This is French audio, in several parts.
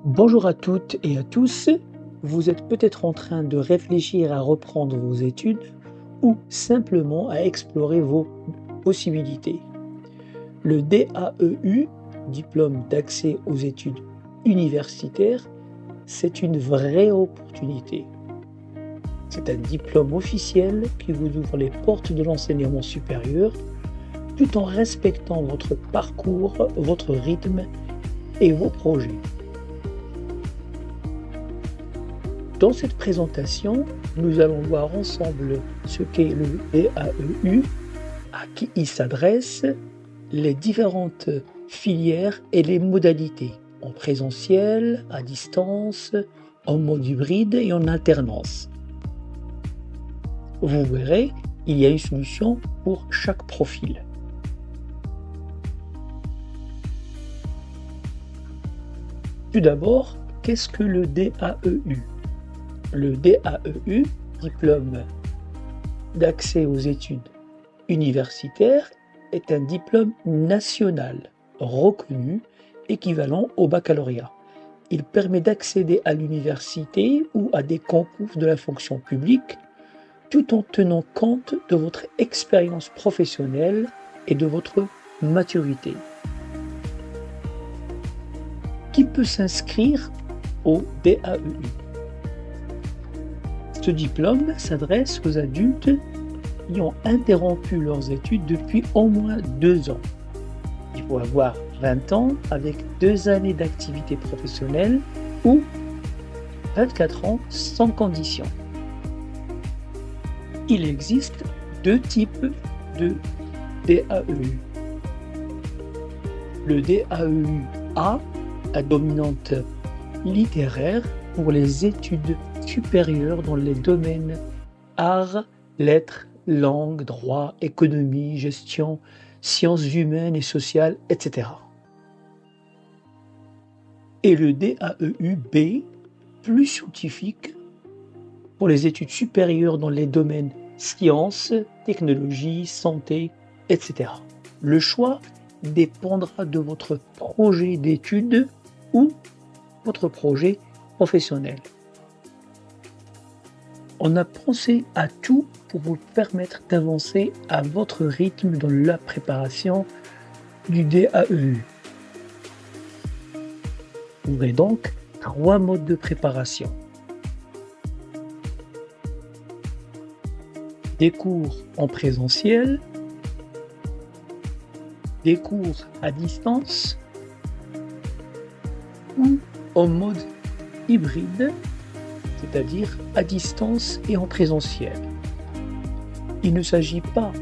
Bonjour à toutes et à tous. Vous êtes peut-être en train de réfléchir à reprendre vos études ou simplement à explorer vos possibilités. Le DAEU, diplôme d'accès aux études universitaires, c'est une vraie opportunité. C'est un diplôme officiel qui vous ouvre les portes de l'enseignement supérieur tout en respectant votre parcours, votre rythme et vos projets. Dans cette présentation, nous allons voir ensemble ce qu'est le DAEU, à qui il s'adresse, les différentes filières et les modalités, en présentiel, à distance, en mode hybride et en alternance. Vous verrez, il y a une solution pour chaque profil. Tout d'abord, qu'est-ce que le DAEU ? Le DAEU, diplôme d'accès aux études universitaires, est un diplôme national reconnu équivalent au baccalauréat. Il permet d'accéder à l'université ou à des concours de la fonction publique tout en tenant compte de votre expérience professionnelle et de votre maturité. Qui peut s'inscrire au DAEU ? Ce diplôme s'adresse aux adultes qui ont interrompu leurs études depuis au moins 2 ans. Il faut avoir 20 ans avec 2 années d'activité professionnelle ou 24 ans sans condition. Il existe 2 types de DAEU. Le DAEU A, à dominante littéraire, pour les études supérieures dans les domaines arts, lettres, langue, droit, économie, gestion, sciences humaines et sociales, etc. Et le DAEU B, plus scientifique, pour les études supérieures dans les domaines sciences, technologie, santé, etc. Le choix dépendra de votre projet d'études ou votre projet professionnel. On a pensé à tout pour vous permettre d'avancer à votre rythme dans la préparation du DAEU. Vous aurez donc 3 modes de préparation. Des cours en présentiel, des cours à distance ou en mode hybride, c'est-à-dire à distance et en présentiel. Il ne s'agit pas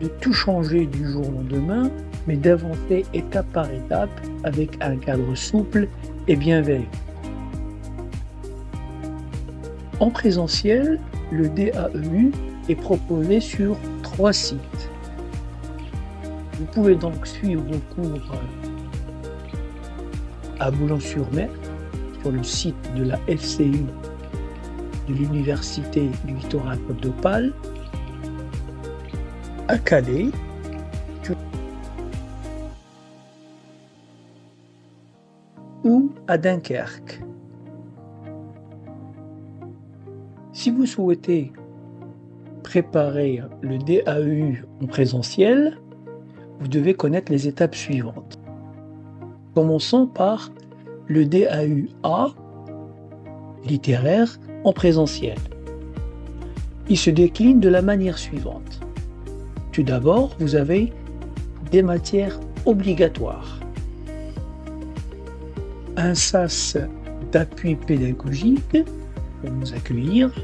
de tout changer du jour au lendemain, mais d'avancer étape par étape avec un cadre souple et bienveillant. En présentiel, le DAEU est proposé sur 3 sites. Vous pouvez donc suivre vos cours à Boulogne-sur-Mer, sur le site de la FCU de l'Université du Littoral Côte d'Opale, à Calais, ou à Dunkerque. Si vous souhaitez préparer le DAEU en présentiel, vous devez connaître les étapes suivantes. Commençons par le DAEU A, littéraire, en présentiel. Il se décline de la manière suivante. Tout d'abord, vous avez des matières obligatoires. Un SAS d'appui pédagogique pour nous accueillir,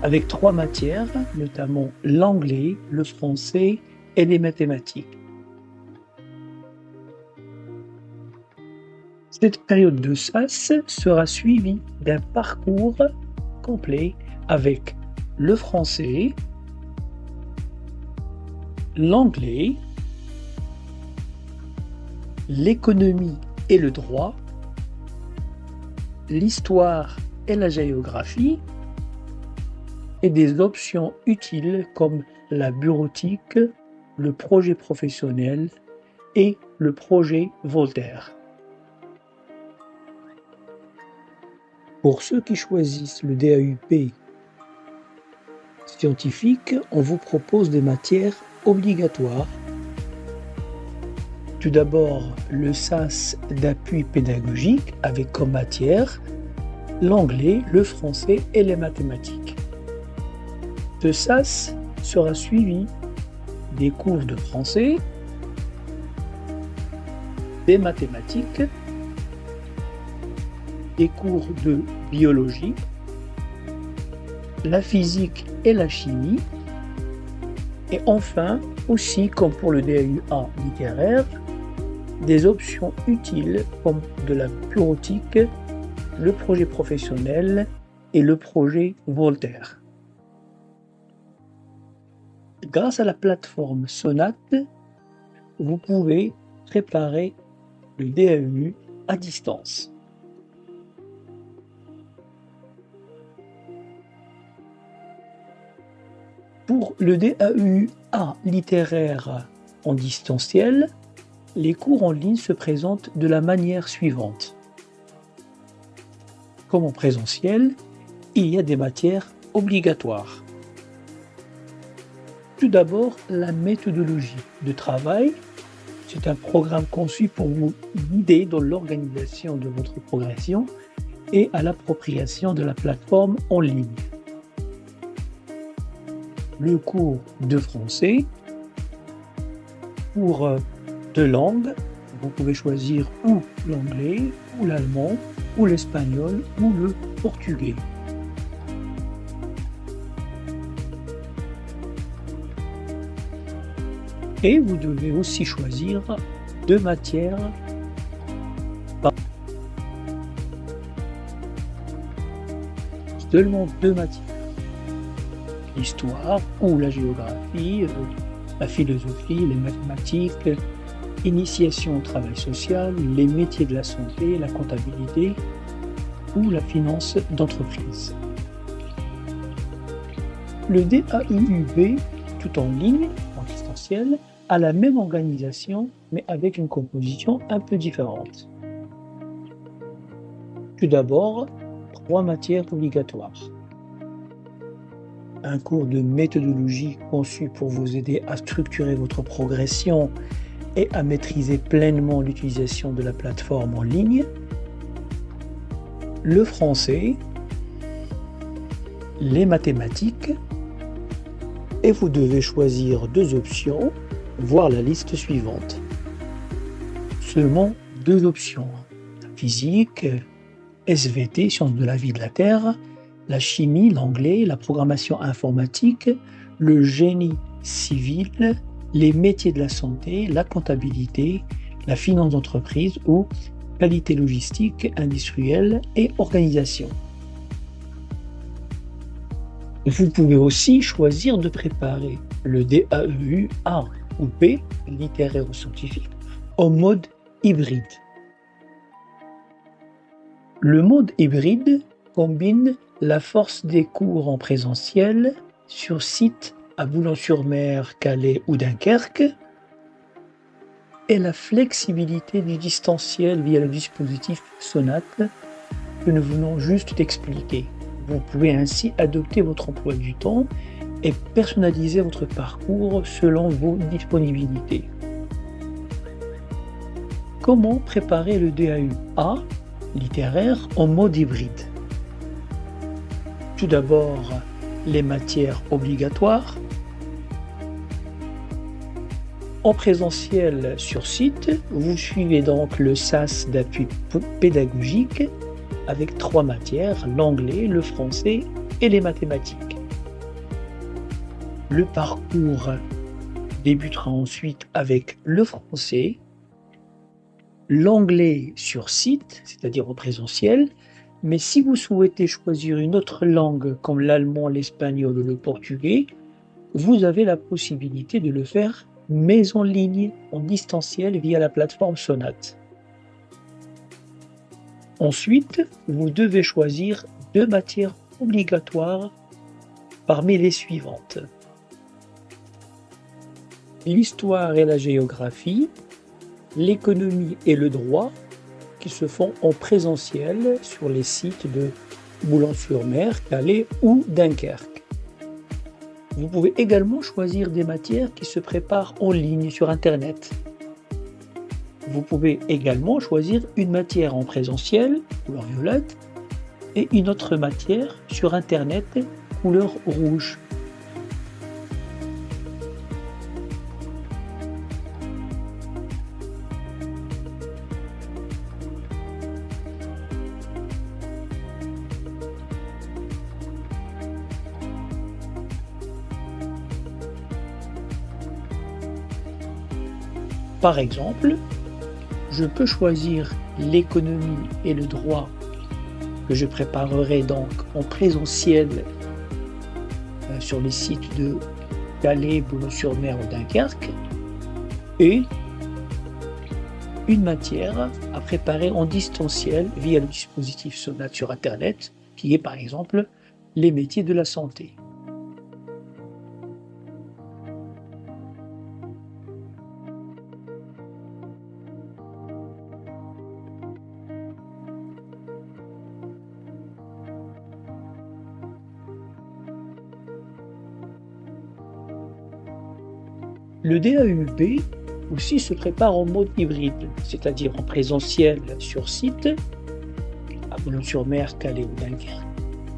avec 3 matières, notamment l'anglais, le français et les mathématiques. Cette période de SAS sera suivie d'un parcours complet avec le français, l'anglais, l'économie et le droit, l'histoire et la géographie, et des options utiles comme la bureautique, le projet professionnel et le projet Voltaire. Pour ceux qui choisissent le DAUP scientifique, on vous propose des matières obligatoires. Tout d'abord, le SAS d'appui pédagogique avec comme matière l'anglais, le français et les mathématiques. Ce SAS sera suivi des cours de français, des mathématiques, des cours de biologie, la physique et la chimie, et enfin, aussi comme pour le DAUA littéraire, des options utiles comme de la bureautique, le projet professionnel et le projet Voltaire. Grâce à la plateforme Sonate, vous pouvez préparer le DAU à distance. Pour le DAUA littéraire en distanciel, les cours en ligne se présentent de la manière suivante. Comme en présentiel, il y a des matières obligatoires. Tout d'abord, la méthodologie de travail. C'est un programme conçu pour vous guider dans l'organisation de votre progression et à l'appropriation de la plateforme en ligne. Le cours de français. Pour de langues, vous pouvez choisir ou l'anglais, ou l'allemand, ou l'espagnol, ou le portugais. Et vous devez aussi choisir deux matières seulement deux matières. L'histoire ou la géographie, la philosophie, les mathématiques, initiation au travail social, les métiers de la santé, la comptabilité ou la finance d'entreprise. Le DAUUB, tout en ligne, en distanciel, a la même organisation mais avec une composition un peu différente. Tout d'abord, 3 matières obligatoires. Un cours de méthodologie conçu pour vous aider à structurer votre progression et à maîtriser pleinement l'utilisation de la plateforme en ligne. Le français, les mathématiques, et vous devez choisir 2 options, voir la liste suivante. Seulement 2 options, physique, SVT, sciences de la vie et de la Terre, la chimie, l'anglais, la programmation informatique, le génie civil, les métiers de la santé, la comptabilité, la finance d'entreprise ou qualité logistique, industrielle et organisation. Vous pouvez aussi choisir de préparer le DAEU A ou B, littéraire ou scientifique, en mode hybride. Le mode hybride combine la force des cours en présentiel sur site à Boulogne-sur-Mer, Calais ou Dunkerque et la flexibilité du distanciel via le dispositif Sonate que nous venons juste d'expliquer. Vous pouvez ainsi adopter votre emploi du temps et personnaliser votre parcours selon vos disponibilités. Comment préparer le DAU-A littéraire en mode hybride? Tout d'abord, les matières obligatoires. En présentiel sur site, vous suivez donc le SAS d'appui pédagogique avec 3 matières, l'anglais, le français et les mathématiques. Le parcours débutera ensuite avec le français, l'anglais sur site, c'est-à-dire en présentiel, mais si vous souhaitez choisir une autre langue comme l'allemand, l'espagnol ou le portugais, vous avez la possibilité de le faire mais en ligne, en distanciel via la plateforme Sonate. Ensuite, vous devez choisir 2 matières obligatoires parmi les suivantes. L'histoire et la géographie, l'économie et le droit, qui se font en présentiel sur les sites de Boulogne-sur-Mer, Calais ou Dunkerque. Vous pouvez également choisir des matières qui se préparent en ligne sur Internet. Vous pouvez également choisir une matière en présentiel, couleur violette, et une autre matière sur Internet, couleur rouge. Par exemple, je peux choisir l'économie et le droit que je préparerai donc en présentiel sur les sites de Calais, Boulogne-sur-Mer ou Dunkerque, et une matière à préparer en distanciel via le dispositif Sonate sur Internet, qui est par exemple les métiers de la santé. Le DAUP aussi se prépare en mode hybride, c'est-à-dire en présentiel sur site, à Boulogne-sur-Mer, Calais ou Dunkerque,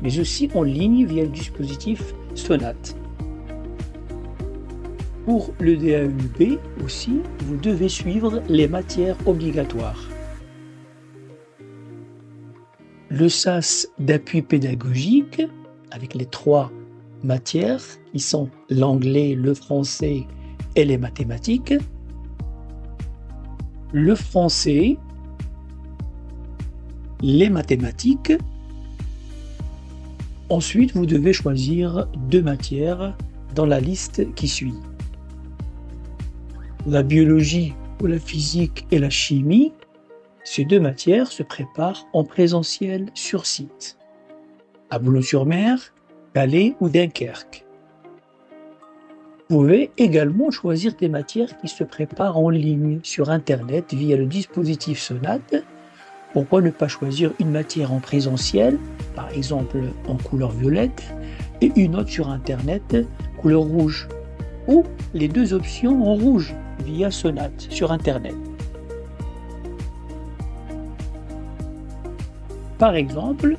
mais aussi en ligne via le dispositif Sonate. Pour le DAUP aussi, vous devez suivre les matières obligatoires. Le SAS d'appui pédagogique, avec les 3 matières qui sont l'anglais, le français et les mathématiques. Le français, les mathématiques. Ensuite, vous devez choisir 2 matières dans la liste qui suit. La biologie ou la physique et la chimie. Ces 2 matières se préparent en présentiel sur site, à Boulogne-sur-Mer, Calais ou Dunkerque. Vous pouvez également choisir des matières qui se préparent en ligne sur Internet via le dispositif Sonate. Pourquoi ne pas choisir une matière en présentiel, par exemple en couleur violette, et une autre sur Internet, couleur rouge, ou les 2 options en rouge via Sonate sur Internet. Par exemple,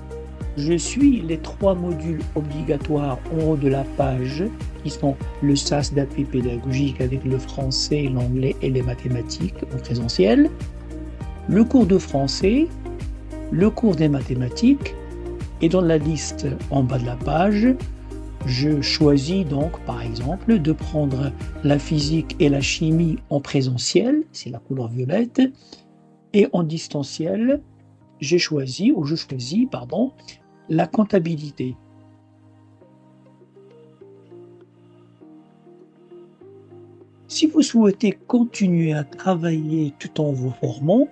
je suis les 3 modules obligatoires en haut de la page, qui sont le SAS d'appui pédagogique avec le français, l'anglais et les mathématiques en présentiel, le cours de français, le cours des mathématiques, et dans la liste en bas de la page, je choisis donc par exemple de prendre la physique et la chimie en présentiel, c'est la couleur violette, et en distanciel, je choisis la comptabilité. Si vous souhaitez continuer à travailler tout en vous formant,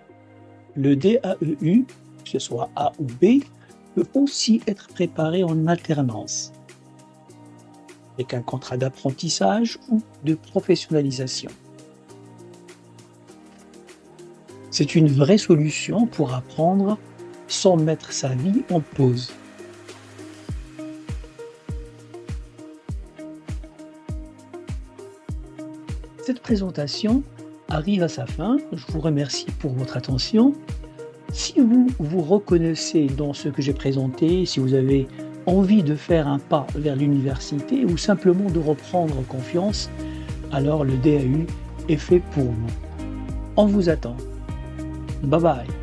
le DAEU, que ce soit A ou B, peut aussi être préparé en alternance, avec un contrat d'apprentissage ou de professionnalisation. C'est une vraie solution pour apprendre sans mettre sa vie en pause. Cette présentation arrive à sa fin. Je vous remercie pour votre attention. Si vous vous reconnaissez dans ce que j'ai présenté, si vous avez envie de faire un pas vers l'université ou simplement de reprendre confiance, alors le DAU est fait pour vous. On vous attend. Bye bye.